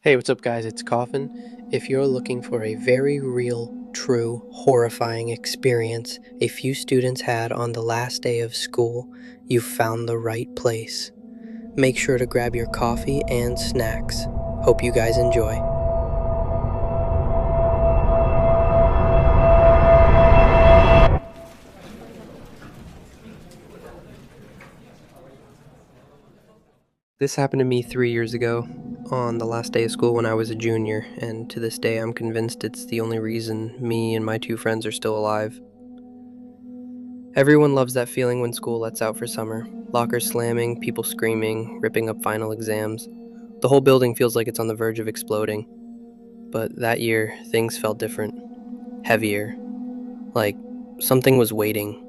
Hey, what's up, guys? It's Coffin. If you're looking for a very real, true, horrifying experience a few students had on the last day of school, you've found the right place. Make sure to grab your coffee and snacks. Hope you guys enjoy. This happened to me 3 years ago, on the last day of school when I was a junior, and to this day I'm convinced it's the only reason me and my two friends are still alive. Everyone loves that feeling when school lets out for summer. Lockers slamming, people screaming, ripping up final exams. The whole building feels like it's on the verge of exploding. But that year, things felt different. Heavier. Like something was waiting.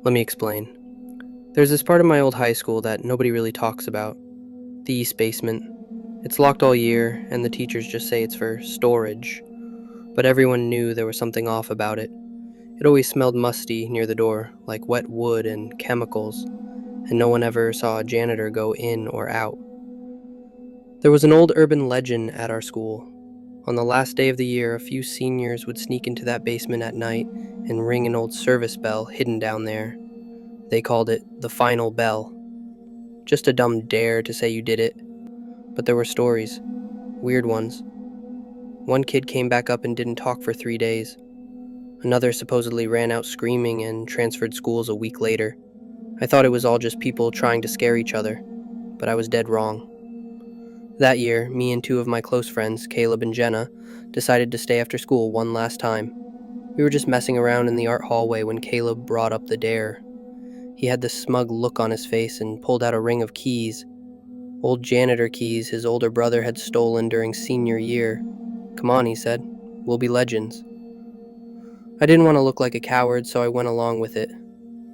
Let me explain. There's this part of my old high school that nobody really talks about. The East Basement. It's locked all year, and the teachers just say it's for storage. But everyone knew there was something off about it. It always smelled musty near the door, like wet wood and chemicals, and no one ever saw a janitor go in or out. There was an old urban legend at our school. On the last day of the year, a few seniors would sneak into that basement at night and ring an old service bell hidden down there. They called it the final bell. Just a dumb dare to say you did it. But there were stories. Weird ones. One kid came back up and didn't talk for 3 days. Another supposedly ran out screaming and transferred schools a week later. I thought it was all just people trying to scare each other, but I was dead wrong. That year, me and two of my close friends, Caleb and Jenna, decided to stay after school one last time. We were just messing around in the art hallway when Caleb brought up the dare. He had this smug look on his face and pulled out a ring of keys. Old janitor keys his older brother had stolen during senior year. "Come on," he said. "We'll be legends." I didn't want to look like a coward, so I went along with it.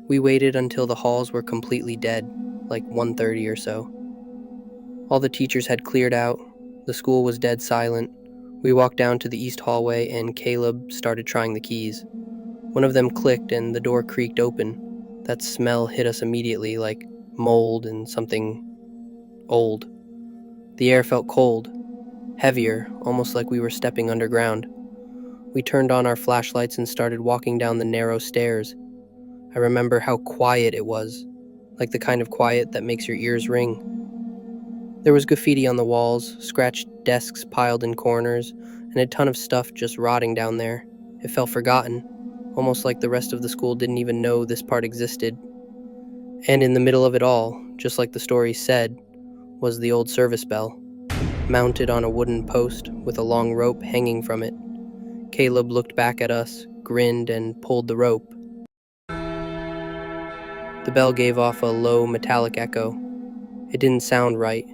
We waited until the halls were completely dead, like 1:30 or so. All the teachers had cleared out. The school was dead silent. We walked down to the east hallway and Caleb started trying the keys. One of them clicked and the door creaked open. That smell hit us immediately, like mold and something old. The air felt cold, heavier, almost like we were stepping underground. We turned on our flashlights and started walking down the narrow stairs. I remember how quiet it was, like the kind of quiet that makes your ears ring. There was graffiti on the walls, scratched desks piled in corners, and a ton of stuff just rotting down there. It felt forgotten, almost like the rest of the school didn't even know this part existed. And in the middle of it all, just like the story said, was the old service bell, mounted on a wooden post with a long rope hanging from it. Caleb looked back at us, grinned, and pulled the rope. The bell gave off a low metallic echo. It didn't sound right.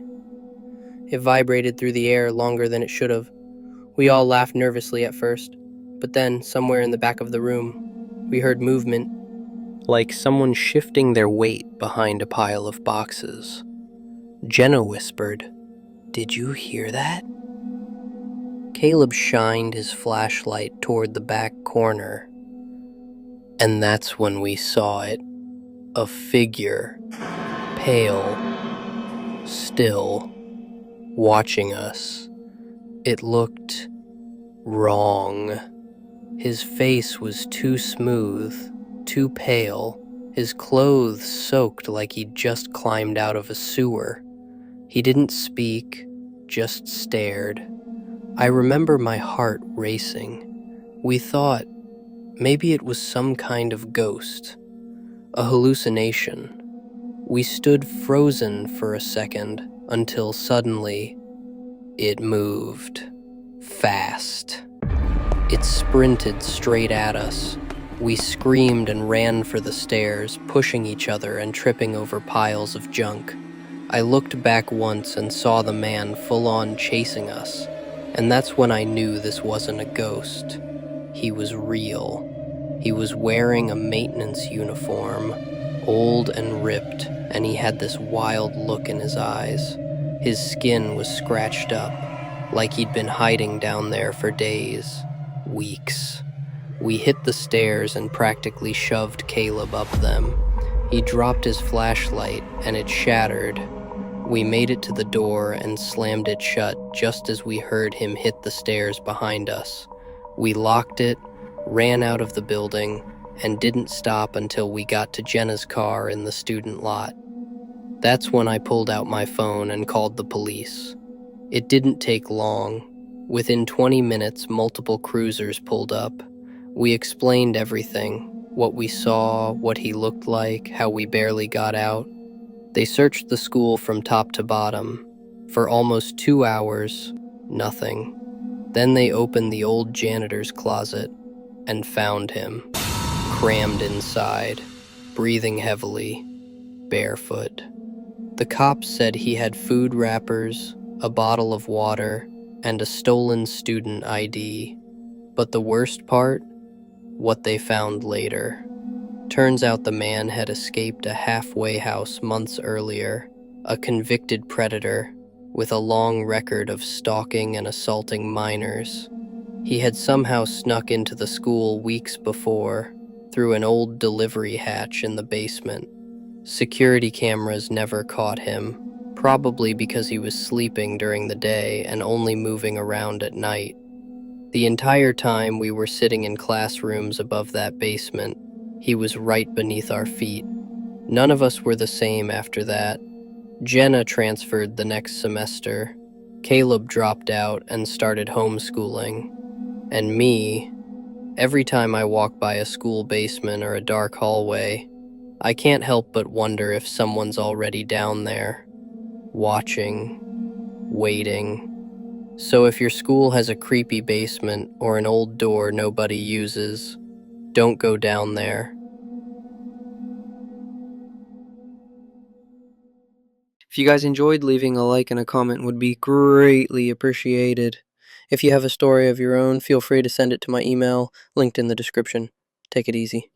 It vibrated through the air longer than it should have. We all laughed nervously at first, but then, somewhere in the back of the room, we heard movement, like someone shifting their weight behind a pile of boxes. Jenna whispered, "Did you hear that?" Caleb shined his flashlight toward the back corner, and that's when we saw it. A figure, pale, still, watching us. It looked wrong. His face was too smooth, too pale, his clothes soaked like he'd just climbed out of a sewer. He didn't speak, just stared. I remember my heart racing. We thought maybe it was some kind of ghost, a hallucination. We stood frozen for a second until suddenly it moved. Fast. It sprinted straight at us. We screamed and ran for the stairs, pushing each other and tripping over piles of junk. I looked back once and saw the man full-on chasing us, and that's when I knew this wasn't a ghost. He was real. He was wearing a maintenance uniform, old and ripped, and he had this wild look in his eyes. His skin was scratched up, like he'd been hiding down there for days, weeks. We hit the stairs and practically shoved Caleb up them. He dropped his flashlight and it shattered. We made it to the door and slammed it shut just as we heard him hit the stairs behind us. We locked it, ran out of the building, and didn't stop until we got to Jenna's car in the student lot. That's when I pulled out my phone and called the police. It didn't take long. Within 20 minutes, multiple cruisers pulled up. We explained everything, what we saw, what he looked like, how we barely got out. They searched the school from top to bottom. For almost 2 hours, nothing. Then they opened the old janitor's closet and found him, crammed inside, breathing heavily, barefoot. The cops said he had food wrappers, a bottle of water, and a stolen student ID. But the worst part? What they found later. Turns out the man had escaped a halfway house months earlier, a convicted predator with a long record of stalking and assaulting minors. He had somehow snuck into the school weeks before through an old delivery hatch in the basement. Security cameras never caught him, probably because he was sleeping during the day and only moving around at night. The entire time we were sitting in classrooms above that basement, he was right beneath our feet. None of us were the same after that. Jenna transferred the next semester. Caleb dropped out and started homeschooling. And me, every time I walk by a school basement or a dark hallway, I can't help but wonder if someone's already down there, watching, waiting. So if your school has a creepy basement or an old door nobody uses, don't go down there. If you guys enjoyed, leaving a like and a comment would be greatly appreciated. If you have a story of your own, feel free to send it to my email, linked in the description. Take it easy.